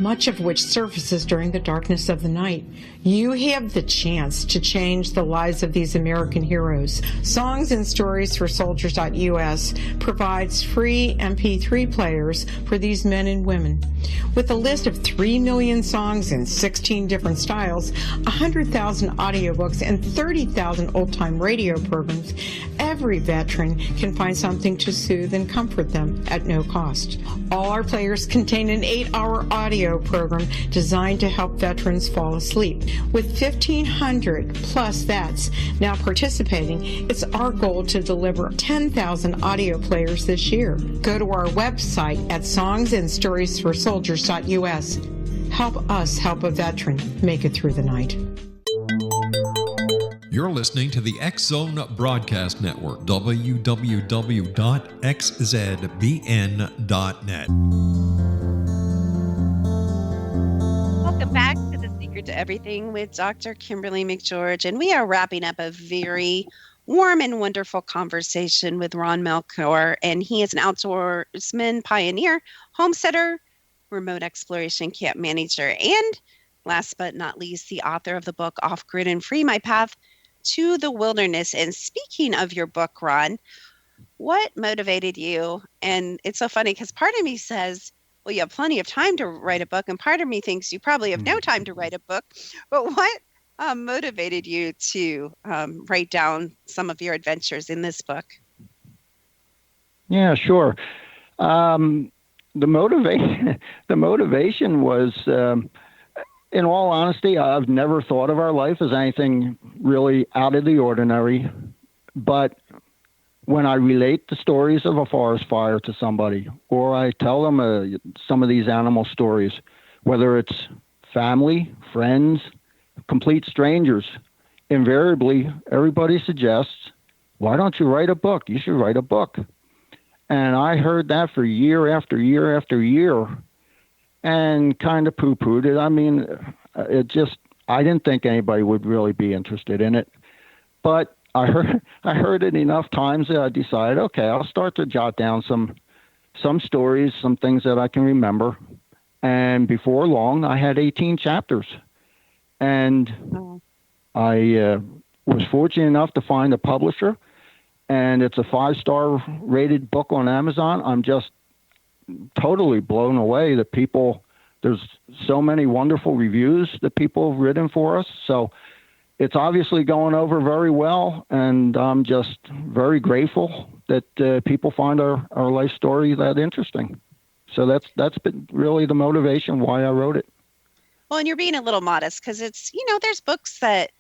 much of which surfaces during the darkness of the night. You have the chance to change the lives of these American heroes. Songs and Stories for Soldiers.us provides free MP3 players for these men and women. With a list of 3 million songs in 16 different styles, 100,000 audiobooks, and 30,000 old-time radio programs, every veteran can find something to soothe and comfort them at no cost. All our players contain an 8-hour audio program designed to help veterans fall asleep. With 1,500 plus vets now participating, it's our goal to deliver 10,000 audio players this year. Go to our website at songsandstoriesforsoldiers.us. Help us help a veteran make it through the night. You're listening to the X-Zone Broadcast Network, www.xzbn.net. Welcome back to The Secret to Everything with Dr. Kimberly McGeorge, and we are wrapping up a very warm and wonderful conversation with Ron Melchiore, and he is an outdoorsman, pioneer, homesteader, remote exploration camp manager, and last but not least, the author of the book Off Grid and Free: My Path to the Wilderness. And speaking of your book, Ron, what motivated you? And it's so funny because part of me says, well, you have plenty of time to write a book, and part of me thinks you probably have no time to write a book. But what motivated you to write down some of your adventures in this book? Yeah, sure. The motivation was, in all honesty, I've never thought of our life as anything really out of the ordinary. But when I relate the stories of a forest fire to somebody, or I tell them some of these animal stories, whether it's family, friends, complete strangers, invariably everybody suggests, why don't you write a book? You should write a book. And I heard that for year after year after year and kind of poo-pooed it. I mean, I didn't think anybody would really be interested in it. But I heard it enough times that I decided, okay, I'll start to jot down some stories, some things that I can remember. And before long, I had 18 chapters. And I was fortunate enough to find a publisher. and it's a 5-star rated book on Amazon. I'm just totally blown away that there's so many wonderful reviews that people have written for us. So it's obviously going over very well, and I'm just very grateful that people find our life story that interesting. So that's been really the motivation why I wrote it. Well, and you're being a little modest because it's, there's books that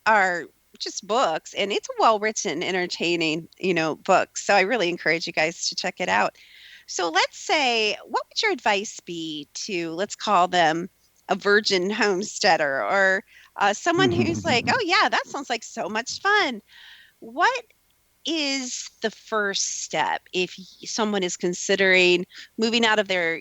are just books, and it's a well-written, entertaining, book. So I really encourage you guys to check it out. So let's say, what would your advice be to, let's call them a virgin homesteader, or someone who's like, oh yeah, that sounds like so much fun. What is the first step if someone is considering moving out of their,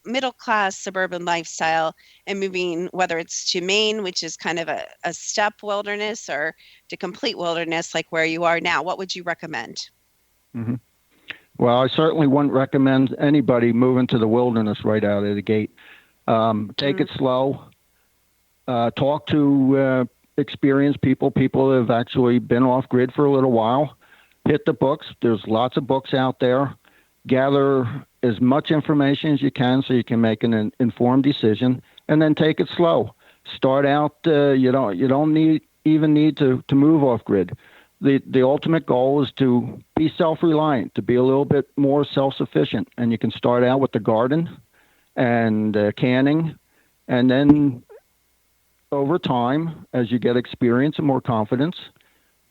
middle-class suburban lifestyle and moving, whether it's to Maine, which is kind of a steppe wilderness, or to complete wilderness like where you are now? What would you recommend? Mm-hmm. Well, I certainly wouldn't recommend anybody moving to the wilderness right out of the gate. Take it slow. Talk to experienced people that have actually been off grid for a little while. Hit the books. There's lots of books out there. Gather as much information as you can so you can make an informed decision, and then take it slow. Start out. You don't need to move off grid. The ultimate goal is to be self-reliant, to be a little bit more self-sufficient, and you can start out with the garden and canning, and then over time, as you get experience and more confidence,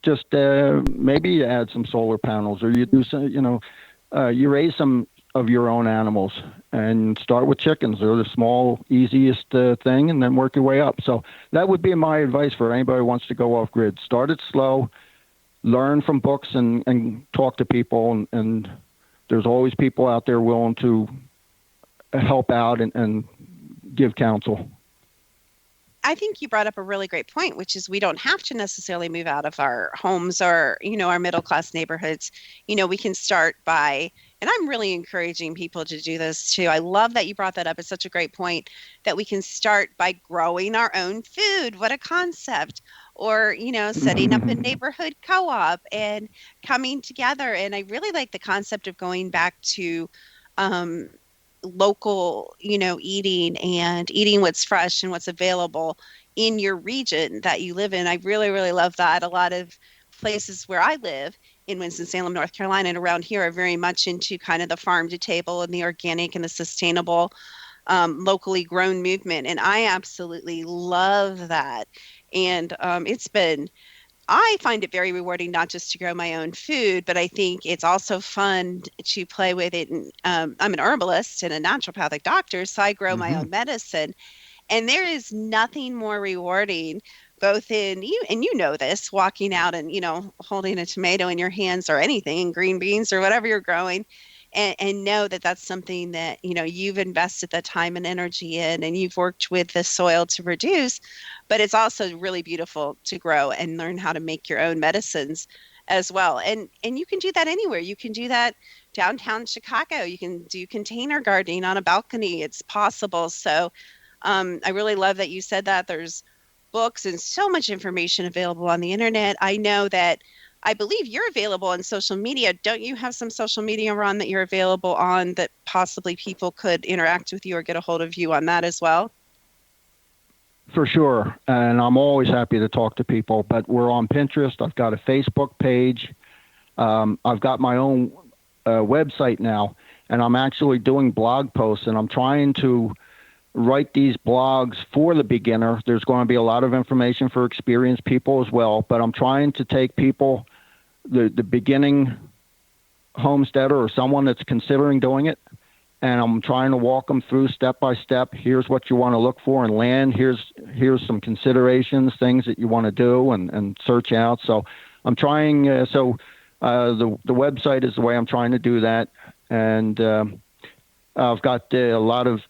just maybe add some solar panels, or you do some, you raise some of your own animals, and start with chickens. They're the small, easiest thing, and then work your way up. So that would be my advice for anybody who wants to go off grid. Start it slow, learn from books, and talk to people, and there's always people out there willing to help out and give counsel. I think you brought up a really great point, which is we don't have to necessarily move out of our homes or, our middle-class neighborhoods. We can start by, and I'm really encouraging people to do this too. I love that you brought that up. It's such a great point that we can start by growing our own food. What a concept. Or, setting up a neighborhood co-op and coming together. And I really like the concept of going back to local, eating and eating what's fresh and what's available in your region that you live in. I really, really love that. A lot of places where I live in Winston-Salem, North Carolina, and around here are very much into kind of the farm to table and the organic and the sustainable, locally grown movement. And I absolutely love that. And I find it very rewarding not just to grow my own food, but I think it's also fun to play with it. And, I'm an herbalist and a naturopathic doctor, so I grow my own medicine. And there is nothing more rewarding, both in you, and this, walking out and, holding a tomato in your hands or anything, green beans or whatever you're growing, and know that that's something that, you've invested the time and energy in, and you've worked with the soil to produce. But it's also really beautiful to grow and learn how to make your own medicines as well. And you can do that anywhere. You can do that downtown Chicago. You can do container gardening on a balcony. It's possible. So I really love that you said that. There's books and so much information available on the internet. I know that, I believe you're available on social media. Don't you have some social media, Ron, that you're available on that possibly people could interact with you or get a hold of you on that as well? For sure. And I'm always happy to talk to people, but we're on Pinterest. I've got a Facebook page. I've got my own website now, and I'm actually doing blog posts, and I'm trying to write these blogs for the beginner. There's going to be a lot of information for experienced people as well, but I'm trying to take people, the beginning homesteader or someone that's considering doing it, and I'm trying to walk them through step by step. Here's what you want to look for in land. Here's some considerations, things that you want to do and search out. So I'm trying, the website is the way I'm trying to do that. And I've got a lot of,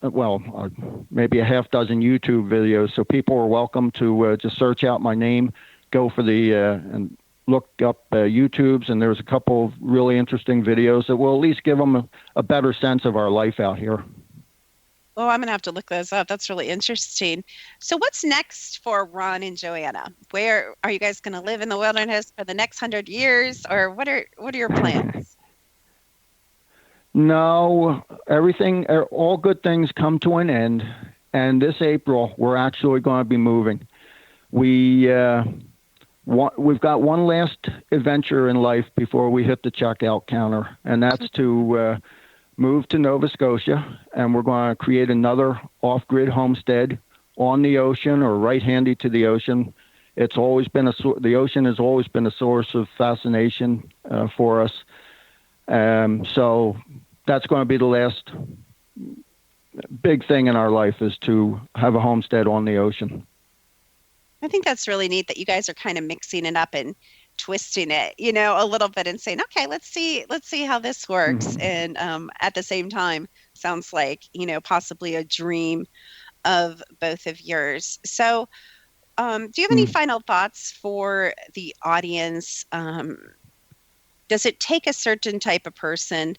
maybe a half dozen YouTube videos. So people are welcome to just search out my name, go for and look up YouTubes, and there's a couple of really interesting videos that will at least give them a better sense of our life out here. Oh, I'm going to have to look those up. That's really interesting. So what's next for Ron and Johanna? Where are you guys going to live in the wilderness for the next 100 years, or what are your plans? No, everything, all good things come to an end. And this April, we're actually going to be moving. We've got one last adventure in life before we hit the checkout counter, and that's to move to Nova Scotia, and we're going to create another off-grid homestead on the ocean or right handy to the ocean. It's always been the ocean has always been a source of fascination for us. So that's going to be the last big thing in our life, is to have a homestead on the ocean. I think that's really neat that you guys are kind of mixing it up and twisting it, a little bit and saying, okay, let's see how this works. And at the same time, sounds like, possibly a dream of both of yours. So do you have any final thoughts for the audience? Does it take a certain type of person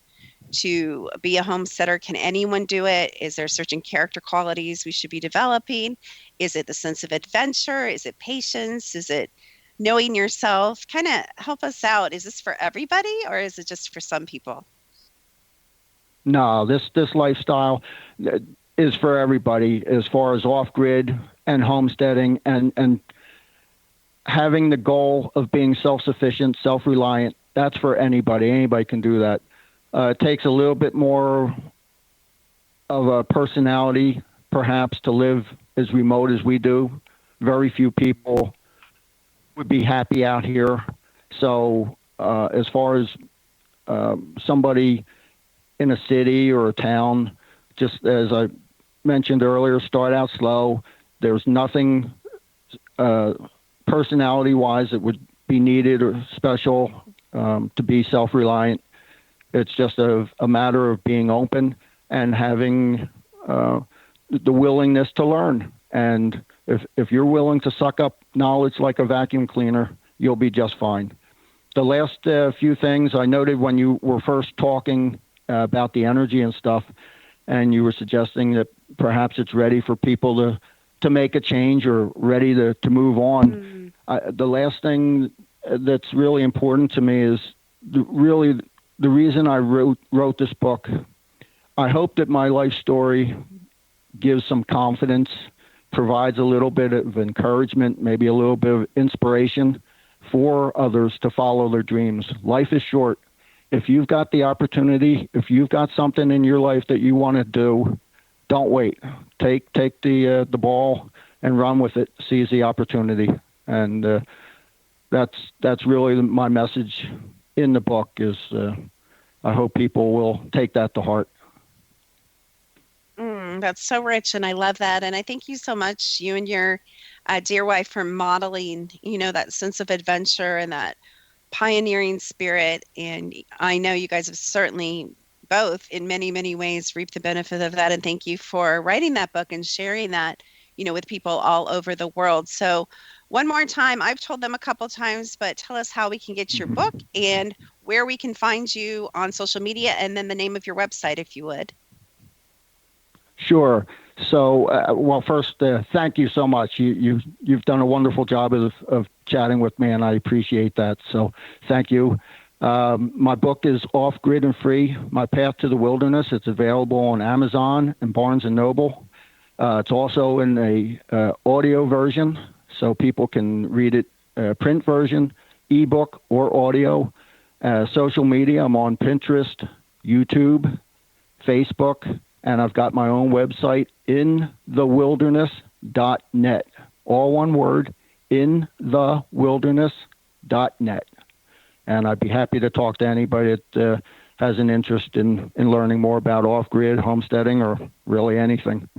to be a homesteader? Can anyone do it? Is there certain character qualities we should be developing? Is it the sense of adventure? Is it patience? Is it knowing yourself? Kind of help us out. Is this for everybody, or is it just for some people? No, this lifestyle is for everybody, as far as off-grid and homesteading and having the goal of being self-sufficient, self-reliant. That's for anybody. Anybody can do that. It takes a little bit more of a personality, perhaps, to live as remote as we do. Very few people would be happy out here. So as far as somebody in a city or a town, just as I mentioned earlier, start out slow. There's nothing personality-wise that would be needed or special to be self-reliant. It's just a matter of being open and having the willingness to learn. And if you're willing to suck up knowledge like a vacuum cleaner, you'll be just fine. The last few things I noted when you were first talking about the energy and stuff, and you were suggesting that perhaps it's ready for people to make a change or ready to move on. The last thing that's really important to me is the reason I wrote this book. I hope that my life story gives some confidence, provides a little bit of encouragement, maybe a little bit of inspiration for others to follow their dreams. Life is short. If you've got the opportunity, if you've got something in your life that you want to do, don't wait. Take the ball and run with it. Seize the opportunity. And that's really my message in the book, is I hope people will take that to heart. That's so rich, and I love that. And I thank you so much, you and your dear wife, for modeling, that sense of adventure and that pioneering spirit. And I know you guys have certainly both, in many, many ways, reaped the benefit of that. And thank you for writing that book and sharing that, with people all over the world. So one more time, I've told them a couple times, but tell us how we can get your book and where we can find you on social media, and then the name of your website, if you would. Sure. So, well, first, thank you so much. You've done a wonderful job of chatting with me, and I appreciate that. So thank you. My book is Off Grid and Free, My Path to the Wilderness. It's available on Amazon and Barnes & Noble. It's also in a audio version, so people can read it, print version, ebook, or audio. Social media, I'm on Pinterest, YouTube, Facebook, and I've got my own website, inthewilderness.net. All one word, inthewilderness.net. And I'd be happy to talk to anybody that has an interest in learning more about off-grid, homesteading, or really anything.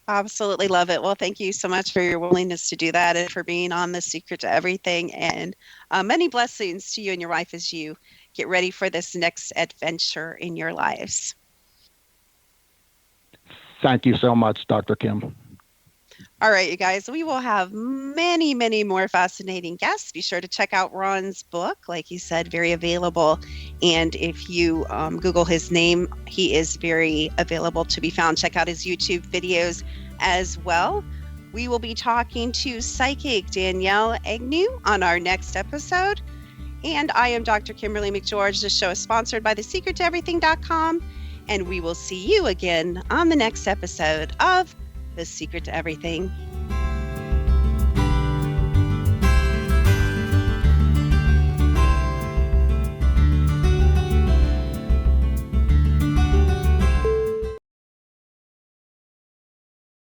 Absolutely love it. Well, thank you so much for your willingness to do that and for being on The Secret to Everything. And many blessings to you and your wife as you get ready for this next adventure in your lives. Thank you so much, Dr. Kim. All right, you guys, we will have many, many more fascinating guests. Be sure to check out Ron's book. Like he said, very available. And if you Google his name, he is very available to be found. Check out his YouTube videos as well. We will be talking to psychic Danielle Agnew on our next episode. And I am Dr. Kimberly McGeorge. This show is sponsored by thesecrettoeverything.com. And we will see you again on the next episode of The Secret to Everything.